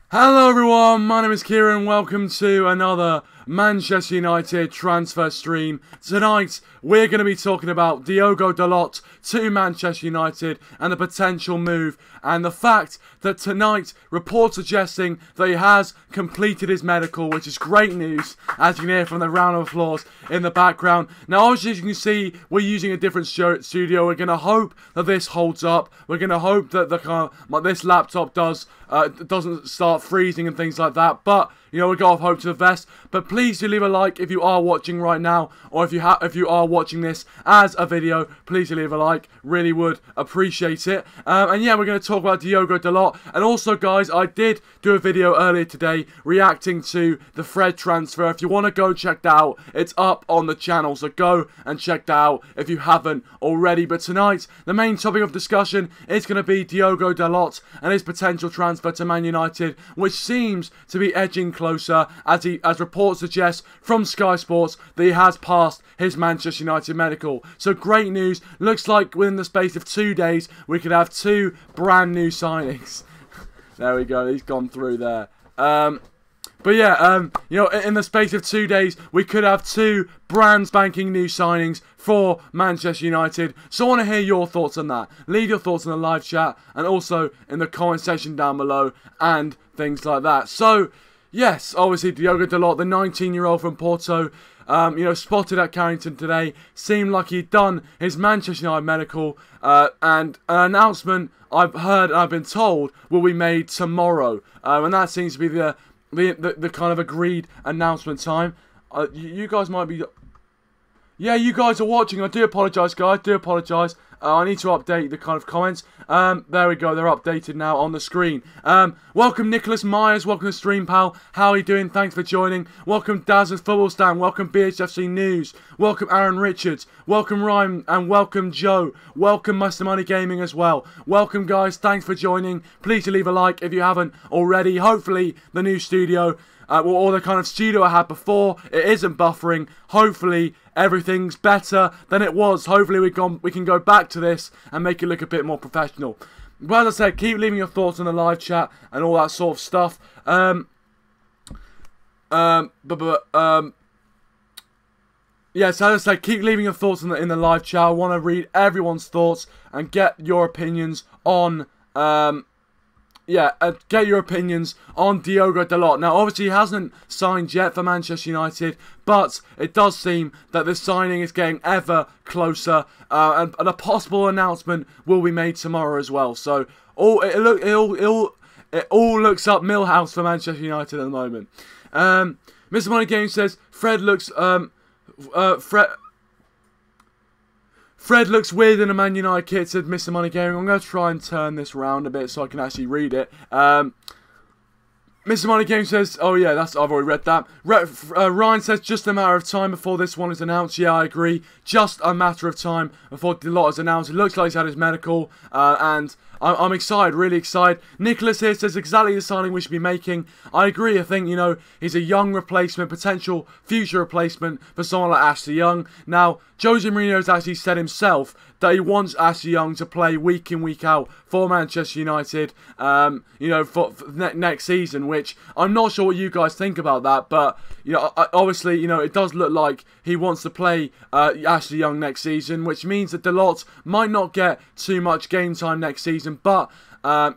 Hello everyone, my name is Kieran, welcome to another Manchester United transfer stream. Tonight we're going to be talking about Diogo Dalot to Manchester United and the potential move, and the fact that tonight reports suggesting that he has completed his medical, which is great news, as you can hear from the round of applause in the background. Now obviously, as you can see, we're using a different studio. We're going to hope that this holds up. We're going to hope that this laptop doesn't start freezing and things like that, but you know, we got hope to the best. But please do leave a like if you are watching right now, or if you are watching this as a video, please do leave a like. Really would appreciate it. And yeah, we're going to talk about Diogo Dalot. And also, guys, I did do a video earlier today reacting to the Fred transfer. If you want to go check that out, it's up on the channel, so go and check that out if you haven't already. But tonight, the main topic of discussion is going to be Diogo Dalot and his potential transfer to Man United, which seems to be edging closer, as reports suggest from Sky Sports that he has passed his Manchester United medical. So great news. Looks like within the space of 2 days we could have 2 brand new signings. There we go, he's gone through there. But yeah, you know, in the space of 2 days, we could have 2 brand spanking new signings for Manchester United. So I want to hear your thoughts on that. Leave your thoughts in the live chat and also in the comment section down below and things like that. So, yes, obviously Diogo Dalot, the 19-year-old from Porto, you know, spotted at Carrington today. Seemed like he'd done his Manchester United medical, and an announcement I've heard and I've been told will be made tomorrow. And that seems to be the kind of agreed announcement time. You guys might be... Yeah, you guys are watching. I do apologise, guys. Do apologise. I need to update the kind of comments. There we go. They're updated now on the screen. Welcome, Nicholas Myers. Welcome to Stream, pal. How are you doing? Thanks for joining. Welcome, Dazzer's Football Stand. Welcome, BHFC News. Welcome, Aaron Richards. Welcome, Ryan. And welcome, Joe. Welcome, Master Money Gaming as well. Welcome, guys. Thanks for joining. Please do leave a like if you haven't already. Hopefully, the new studio... or the kind of studio I had before, it isn't buffering. Hopefully everything's better than it was. Hopefully we can go back to this and make it look a bit more professional. But as I said, keep leaving your thoughts in the live chat and all that sort of stuff. Yes, as I said, keep leaving your thoughts in the live chat. I want to read everyone's thoughts and get your opinions on get your opinions on Diogo Dalot. Now, obviously, he hasn't signed yet for Manchester United, but it does seem that this signing is getting ever closer, and a possible announcement will be made tomorrow as well. So, it all looks up Millhouse for Manchester United at the moment. Mr. Money Game says Fred looks Fred looks weird in a Man United kit, said Mr. Money Gaming. I'm going to try and turn this round a bit so I can actually read it. Mr. Money Game says, oh yeah, I've already read that. Ryan says, just a matter of time before this one is announced. Yeah, I agree. Just a matter of time before Dalot is announced. It looks like he's had his medical, and I'm excited, really excited. Nicholas here says exactly the signing we should be making. I agree. I think, you know, he's a young replacement, potential future replacement for someone like Ashley Young. Now, Jose Mourinho has actually said himself that he wants Ashley Young to play week in, week out for Manchester United, you know, for next season, which I'm not sure what you guys think about that, but, you know, obviously, you know, it does look like he wants to play Ashley Young next season, which means that Dalot might not get too much game time next season, but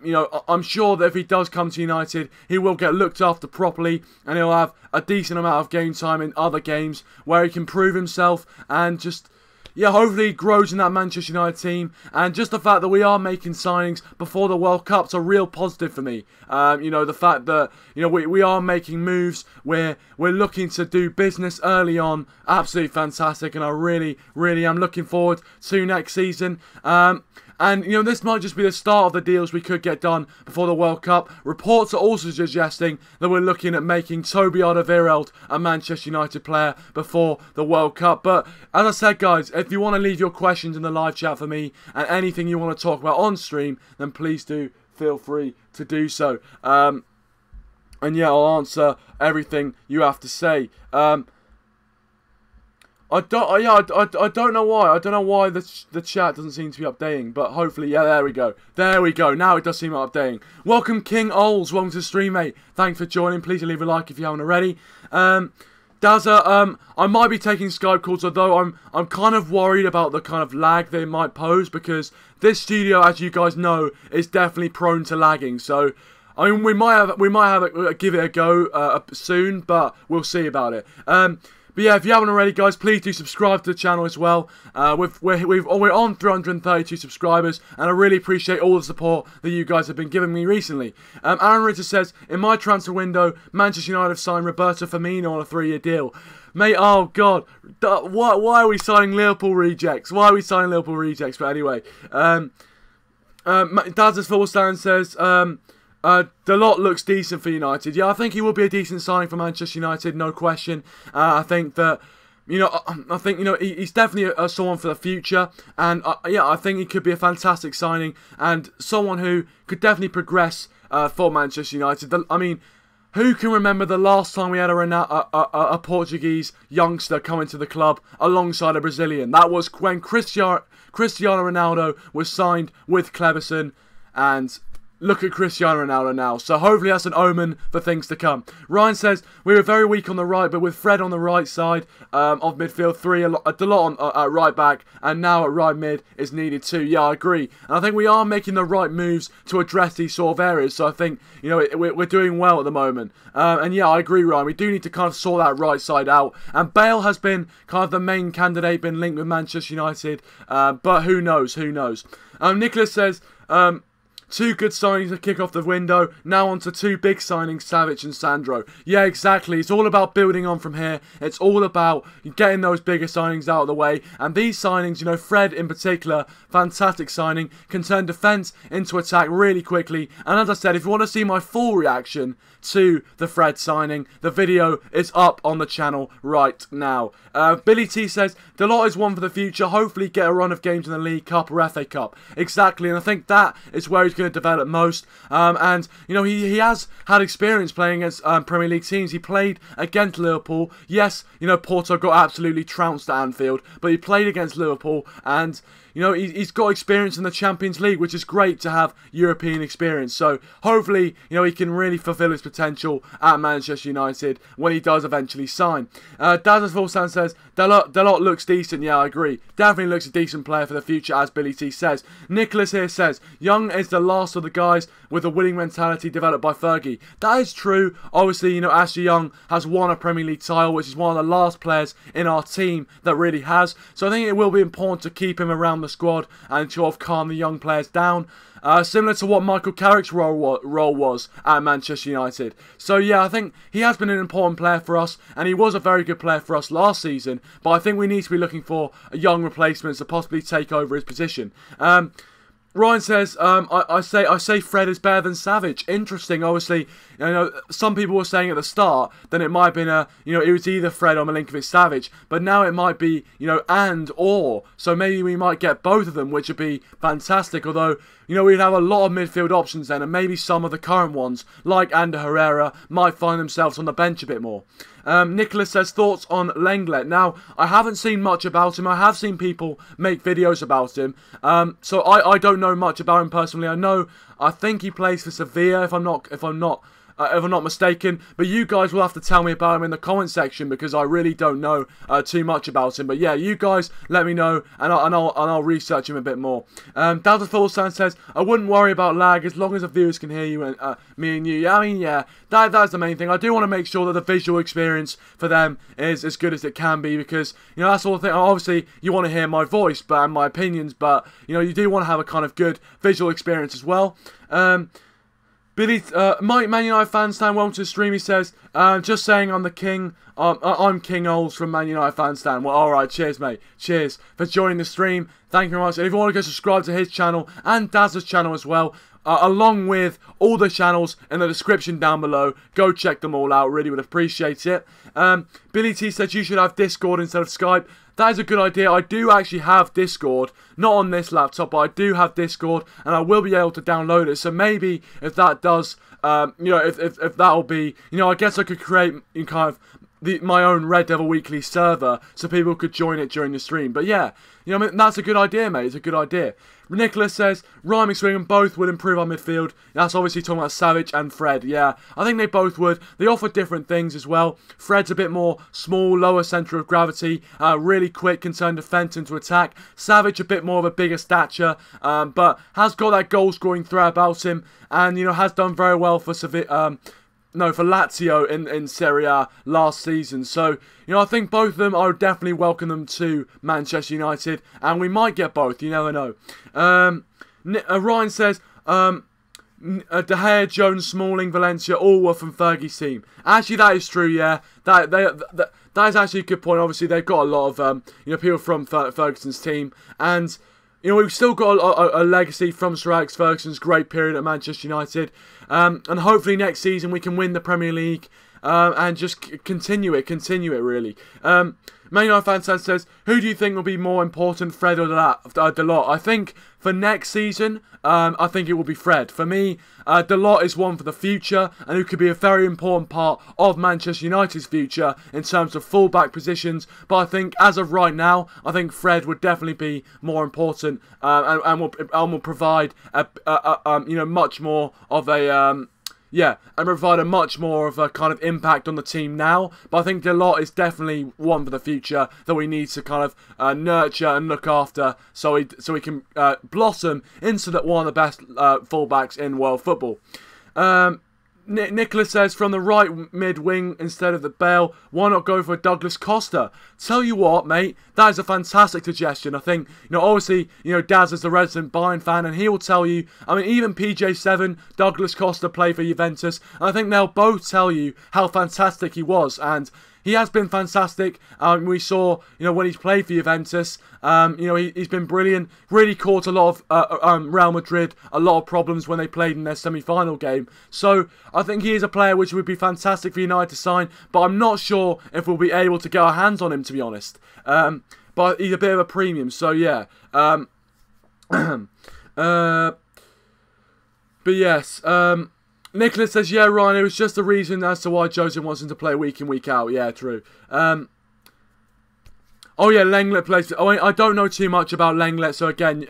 you know, I'm sure that if he does come to United, he will get looked after properly, and he'll have a decent amount of game time in other games where he can prove himself and just, yeah, hopefully he grows in that Manchester United team. And just the fact that we are making signings before the World Cup's a real positive for me. You know, the fact that, you know, we are making moves, we're looking to do business early on, absolutely fantastic, and I really am looking forward to next season. And, you know, this might just be the start of the deals we could get done before the World Cup. Reports are also suggesting that we're looking at making Toby Alderweireld a Manchester United player before the World Cup. But, as I said, guys, if you want to leave your questions in the live chat for me and anything you want to talk about on stream, then please do feel free to do so. And, yeah, I'll answer everything you have to say. I don't. Yeah, I don't know why. I don't know why the chat doesn't seem to be updating. But hopefully, yeah, there we go. There we go. Now it does seem updating. Welcome, King Ols. Welcome to the stream, mate. Thanks for joining. Please leave a like if you haven't already. Dazzer, I might be taking Skype calls, although I'm kind of worried about the kind of lag they might pose, because this studio, as you guys know, is definitely prone to lagging. So, I mean, we might have give it a go soon, but we'll see about it. But yeah, if you haven't already, guys, please do subscribe to the channel as well. We're on 332 subscribers, and I really appreciate all the support that you guys have been giving me recently. Aaron Ritter says, in my transfer window, Manchester United have signed Roberto Firmino on a 3-year deal. Mate, oh god, why are we signing Liverpool rejects? Why are we signing Liverpool rejects? But anyway, Dazzer's Full Stand says, Dalot looks decent for United. Yeah, I think he will be a decent signing for Manchester United, no question. I think that, he's definitely someone for the future, and yeah, I think he could be a fantastic signing and someone who could definitely progress for Manchester United. I mean, who can remember the last time we had a Portuguese youngster come into the club alongside a Brazilian? That was when Cristiano Ronaldo was signed with Cleverson, and look at Cristiano Ronaldo now. So hopefully that's an omen for things to come. Ryan says, we were very weak on the right, but with Fred on the right side of midfield, Dalot on right back, and now at right mid is needed too. Yeah, I agree. And I think we are making the right moves to address these sort of areas. So I think, we're doing well at the moment. And yeah, I agree, Ryan. We do need to kind of sort that right side out. And Bale has been kind of the main candidate, been linked with Manchester United. But who knows? Who knows? Nicholas says, two good signings to kick off the window. Now on to two big signings, Savic and Sandro. Yeah, exactly. It's all about building on from here. It's all about getting those bigger signings out of the way. And these signings, Fred in particular, fantastic signing, can turn defence into attack really quickly. And as I said, if you want to see my full reaction to the Fred signing, the video is up on the channel right now. Billy T says, Dalot is one for the future. Hopefully get a run of games in the League Cup or FA Cup. Exactly, and I think that is where he's going to develop most. And he has had experience playing against Premier League teams. He played against Liverpool. Yes, Porto got absolutely trounced at Anfield, but he played against Liverpool, and he's got experience in the Champions League, which is great to have European experience. So hopefully, he can really fulfill his potential at Manchester United when he does eventually sign. Dazzer Fulsan says, Dalot looks decent. Yeah, I agree. Definitely looks a decent player for the future, as Billy T says. Nicholas here says, Young is the last of the guys with a winning mentality developed by Fergie. That is true. Obviously, Ashley Young has won a Premier League title, which is one of the last players in our team that really has. So I think it will be important to keep him around the squad and sort of calm the young players down. Similar to what Michael Carrick's role was at Manchester United. So yeah, I think he has been an important player for us, and he was a very good player for us last season, but I think we need to be looking for a young replacement to possibly take over his position. Ryan says, I say Fred is better than Savage. Interesting. Obviously, some people were saying at the start that it might have been it was either Fred or Milinkovic Savage, but now it might be, and or. So maybe we might get both of them, which would be fantastic. Although, we'd have a lot of midfield options then, and maybe some of the current ones, like Ander Herrera, might find themselves on the bench a bit more. Nicholas says, thoughts on Lenglet. Now, I haven't seen much about him. I have seen people make videos about him. So I don't know much about him personally. I think he plays for Sevilla, if I'm not mistaken. But you guys will have to tell me about him in the comment section, because I really don't know too much about him. But yeah, you guys let me know, and I'll research him a bit more. Delta Fulsan says, I wouldn't worry about lag as long as the viewers can hear you and me and you. Yeah, I mean, yeah, that's the main thing. I do want to make sure that the visual experience for them is as good as it can be, because that's all the thing. Obviously, you want to hear my voice and my opinions, but you do want to have a kind of good visual experience as well. Billy, Mike Man United fan stand, welcome to the stream. He says, just saying I'm the king. I'm King Ols from Man United fan stand. Well, alright, cheers, mate. Cheers for joining the stream. Thank you very much. And if you want to go subscribe to his channel and Dazzer's channel as well, along with all the channels in the description down below, go check them all out. Really would appreciate it. Billy T said you should have Discord instead of Skype. That is a good idea. I do actually have Discord, not on this laptop, but I do have Discord, and I will be able to download it. So maybe if that does, if that'll be, I guess I could create kind of my own Red Devil Weekly server so people could join it during the stream. But yeah, you know, I mean, that's a good idea, mate. It's a good idea. Nicholas says, Rhyming Swingham both would improve our midfield. That's obviously talking about Savage and Fred. Yeah, I think they both would. They offer different things as well. Fred's a bit more small, lower centre of gravity, really quick, can turn defence into attack. Savage a bit more of a bigger stature, but has got that goal-scoring threat about him, and, you know, has done very well for for Lazio in Serie A last season. So, you know, I think both of them, I would definitely welcome them to Manchester United, and we might get both, you never know. Ryan says, De Gea, Jones, Smalling, Valencia, all were from Fergie's team. Actually, that is true, yeah. That is actually a good point. Obviously, they've got a lot of, you know, people from Ferguson's team, and, you know, we've still got a legacy from Sir Alex Ferguson's great period at Manchester United. And hopefully next season we can win the Premier League and just continue it really. Man United fan says, who do you think will be more important, Fred or Dalot? I think for next season, I think it will be Fred. For me, Dalot is one for the future and who could be a very important part of Manchester United's future in terms of full-back positions. But I think as of right now, I think Fred would definitely be more important and will provide you know, much more of a yeah, and provide a much more of a kind of impact on the team now. But I think Dalot is definitely one for the future that we need to kind of nurture and look after, so we can blossom into one of the best fullbacks in world football. Nicholas says, from the right mid-wing instead of the Bale, why not go for Douglas Costa? Tell you what, mate, that is a fantastic suggestion. I think, you know, obviously, you know, Daz is the resident Bayern fan, and he will tell you, I mean, even PJ7, Douglas Costa played for Juventus, and I think they'll both tell you how fantastic he was, and he has been fantastic. We saw, you know, when he's played for Juventus, you know, he's been brilliant. Really caught a lot of Real Madrid a lot of problems when they played in their semi-final game. So I think he is a player which would be fantastic for United to sign, but I'm not sure if we'll be able to get our hands on him, to be honest. But he's a bit of a premium, so yeah. But yes. Nicholas says, yeah, Ryan, it was just the reason as to why Joseph wants him to play week in, week out. Yeah, true. Oh, yeah, Lenglet plays. Oh, I don't know too much about Lenglet, so again,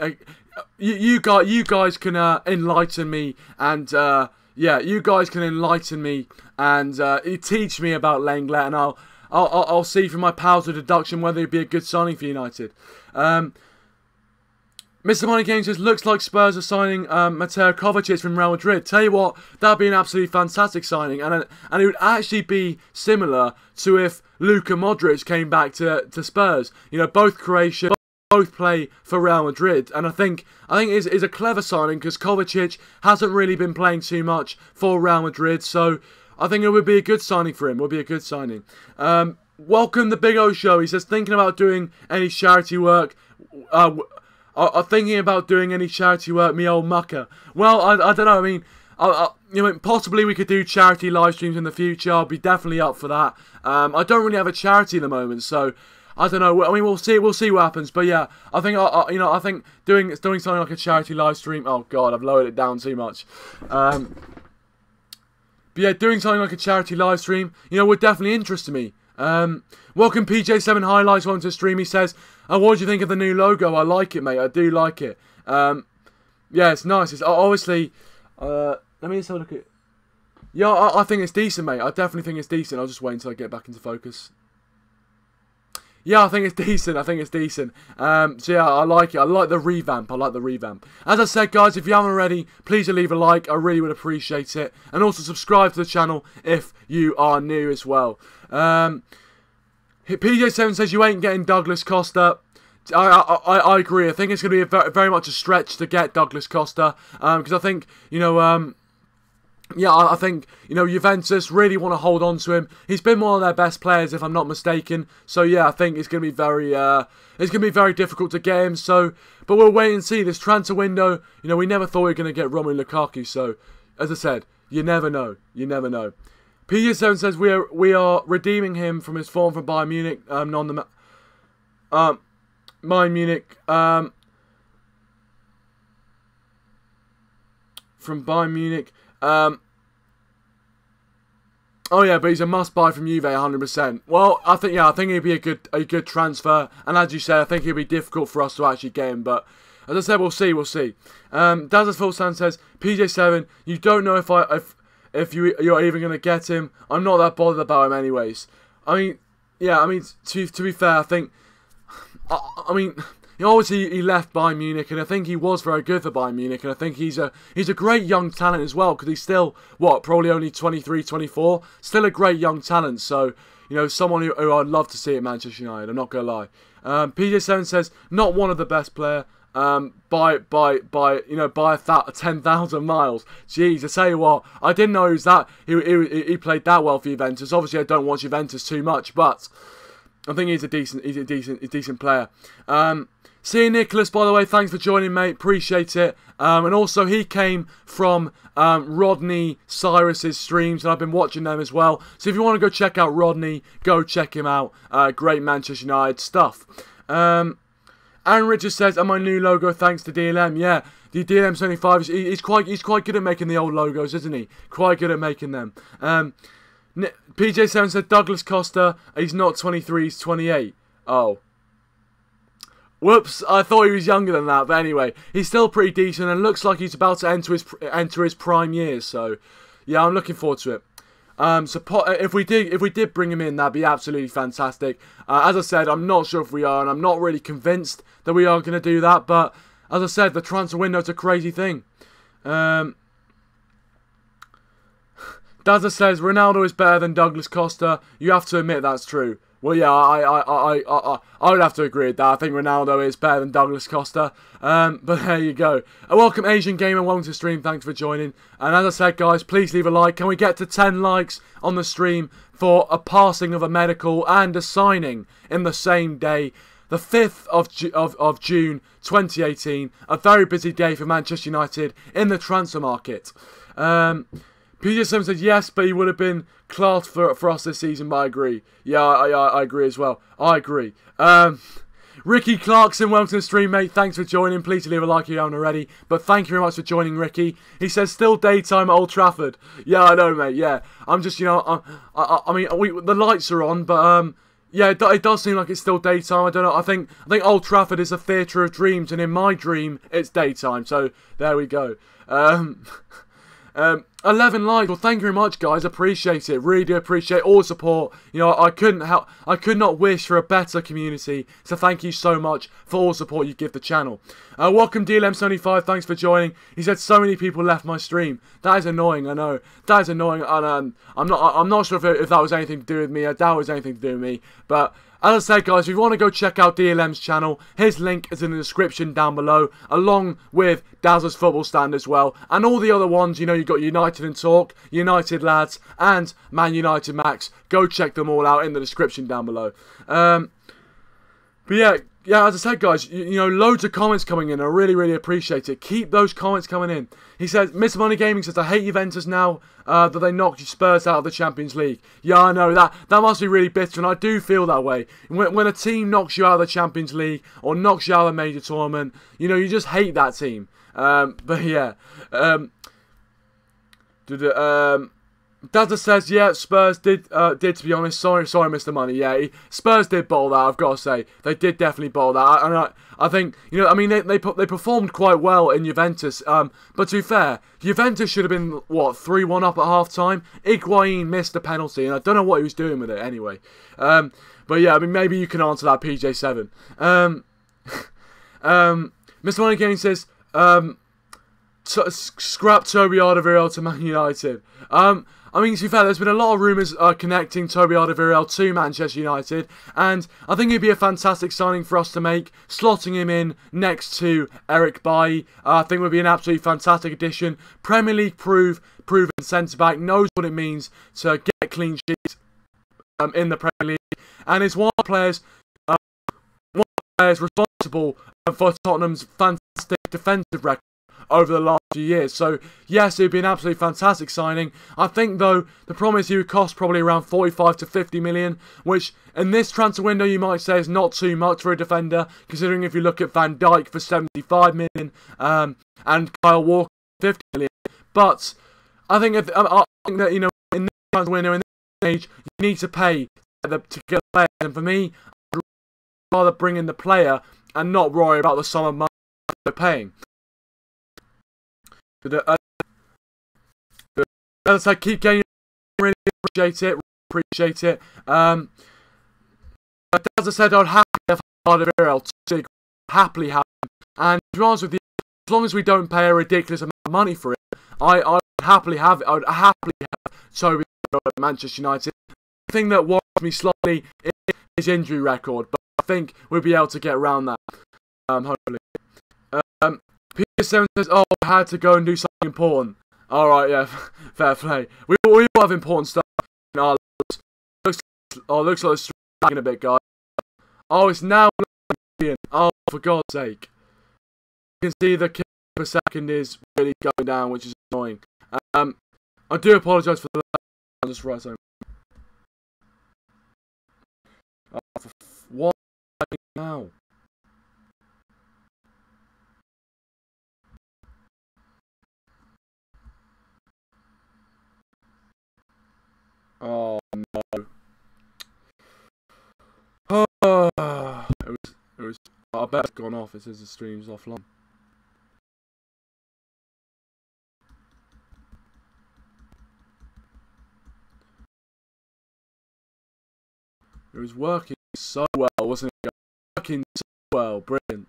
you guys can enlighten me, and yeah, you guys can enlighten me and teach me about Lenglet, and I'll see from my powers of deduction whether it'd be a good signing for United. Mr. Money Game says, looks like Spurs are signing Mateo Kovacic from Real Madrid. Tell you what, that'd be an absolutely fantastic signing, and it would actually be similar to if Luka Modric came back to Spurs. You know, both Croatian, both play for Real Madrid, and I think it is a clever signing because Kovacic hasn't really been playing too much for Real Madrid, so I think it would be a good signing for him. It would be a good signing. Welcome the Big O Show. He says, thinking about doing any charity work. Thinking about doing any charity work, me old mucker. Well, I don't know. I mean, you know, possibly we could do charity live streams in the future. I'll be definitely up for that. I don't really have a charity at the moment, so I don't know. I mean, we'll see what happens. But yeah, I think you know, I think doing something like a charity live stream. Oh God, I've lowered it down too much. But yeah, doing something like a charity live stream, you know, would definitely interest me. Welcome PJ7 Highlights onto the stream. He says, what do you think of the new logo? I like it, mate. I do like it. Yeah, it's nice. It's obviously, let me just have a look at it. Yeah, I think it's decent, mate. I definitely think it's decent. I'll just wait until I get back into focus. Yeah, I think it's decent. I think it's decent. So yeah, I like it. I like the revamp. I like the revamp. As I said, guys, if you haven't already, please leave a like. I really would appreciate it. And also subscribe to the channel if you are new as well. PJ7 says you ain't getting Douglas Costa. I agree. I think it's going to be very much a stretch to get Douglas Costa. Because I think, you know, yeah, I think, you know, Juventus really want to hold on to him. He's been one of their best players, if I'm not mistaken. So yeah, I think it's going to be very difficult to get him. So, but we'll wait and see. This transfer window, you know, we never thought we were going to get Romelu Lukaku. So, as I said, you never know. You never know. PJ7 says we are redeeming him from his form from Bayern Munich. Bayern Munich. From Bayern Munich. Oh yeah, but he's a must-buy from Juve, 100%. Well, I think he'd be a good transfer, and as you said, I think it'd be difficult for us to actually get him. But as I said, we'll see. Dazzer's Full Stand says, PJ7, you don't know if you're even going to get him. I'm not that bothered about him, anyways. I mean, yeah. I mean, to be fair, I think, I mean. Obviously, he left Bayern Munich, and I think he was very good for Bayern Munich, and I think he's a great young talent as well, because he's still, probably only 23, 24, still a great young talent, so, someone who I'd love to see at Manchester United, I'm not going to lie. PJ7 says, not one of the best player, by 10,000 miles. Jeez, I tell you what, I didn't know he played that well for Juventus. Obviously, I don't watch Juventus too much, but I think he's a decent player. See you, Nicholas, by the way. Thanks for joining, mate. Appreciate it. And also, he came from Rodney Cyrus's streams, and I've been watching them as well. So if you want to go check out Rodney, go check him out. Great Manchester United stuff. Aaron Richards says, and my new logo thanks to DLM. Yeah, the DLM 75, he's quite good at making the old logos, isn't he? Quite good at making them. PJ7 said, Douglas Costa, he's not 23, he's 28. Oh. Whoops, I thought he was younger than that, but anyway, he's still pretty decent and looks like he's about to enter his prime years, so yeah, I'm looking forward to it. So if we did bring him in, that'd be absolutely fantastic. As I said, I'm not sure if we are, and I'm not really convinced that we are going to do that, but as I said, the transfer window's a crazy thing. Dazzer says, Ronaldo is better than Douglas Costa. You have to admit that's true. Well, yeah, I would have to agree with that. I think Ronaldo is better than Douglas Costa. But there you go. Welcome, Asian Gamer. Welcome to the stream. Thanks for joining. And as I said, guys, please leave a like. Can we get to 10 likes on the stream for a passing of a medical and a signing in the same day? The 5th of June 2018. A very busy day for Manchester United in the transfer market. PJ7 said yes, but he would have been class for us this season, but I agree. Yeah, I agree as well. I agree. Ricky Clarkson, welcome to the stream, mate. Thanks for joining. Please leave a like if you haven't already. But thank you very much for joining, Ricky. He says, still daytime at Old Trafford. Yeah, I know, mate. Yeah. I'm just, I mean, the lights are on, but, yeah, it does seem like it's still daytime. I don't know. I think Old Trafford is a theatre of dreams, and in my dream, it's daytime. So, there we go. 11 likes. Well, thank you very much, guys. Appreciate it. Really do appreciate all the support. I could not wish for a better community. So thank you so much for all the support you give the channel. Welcome, DLM75. Thanks for joining. He said so many people left my stream. That is annoying. I know. That is annoying. And I'm not sure if that was anything to do with me. I doubt it was anything to do with me. But as I said, guys, if you want to go check out DLM's channel, his link is in the description down below, along with Dazzer's Football Stand as well, and all the other ones. You've got United and Talk, United Lads, and ManUnitedMax. Go check them all out in the description down below. But yeah, as I said, guys, loads of comments coming in. I really, really appreciate it. Keep those comments coming in. He says, Mr. Money Gaming says, I hate Juventus now that they knocked Spurs out of the Champions League. Yeah, I know, that must be really bitter, and I do feel that way. When a team knocks you out of the Champions League, or knocks you out of a major tournament, you just hate that team. But yeah. Dazzer says, yeah, Spurs did to be honest. Sorry, Mr. Money. Yeah, Spurs did bowl that. I've got to say, they did definitely bowl that. And I think, I mean, they performed quite well in Juventus. But to be fair, Juventus should have been 3-1 up at half time. Higuain missed a penalty, and I don't know what he was doing with it anyway. But yeah, I mean, maybe you can answer that, PJ7. Mr. Money Gaming says, scrap Toby Alderweireld to Man United. I mean, to be fair, there's been a lot of rumours connecting Toby Alderweireld to Manchester United, and I think it'd be a fantastic signing for us to make, slotting him in next to Eric Bailly. I think would be an absolutely fantastic addition. Premier League proven centre-back, knows what it means to get clean sheets in the Premier League, and is one of the players responsible for Tottenham's fantastic defensive record over the last few years. So yes, it would be an absolutely fantastic signing. I think though the problem is he would cost probably around 45 to 50 million, which in this transfer window you might say is not too much for a defender, considering if you look at Van Dijk for 75 million and Kyle Walker 50 million. But I think that in this transfer window, in this age, you need to pay to get the players. And for me, I'd rather bring in the player and not worry about the sum of money they're paying. As I keep getting, really appreciate it. As I said, I'd happily have happily have him. And to be honest with you, as long as we don't pay a ridiculous amount of money for it, I would happily have Toby at Manchester United. The thing that worries me slightly is his injury record, but I think we'll be able to get around that, hopefully. Peter 7 says, oh, I had to go and do something important. Alright, yeah, fair play. We all have important stuff in our lives. Looks like it's dragging a bit, guys. Oh, it's now. Oh, for God's sake. You can see the kick per second is really going down, which is annoying. I do apologise for the lag. I'll just write something. What now? Oh no. It was. I bet it's gone off. It says the stream's offline. It was working so well, wasn't it? Working so well, brilliant.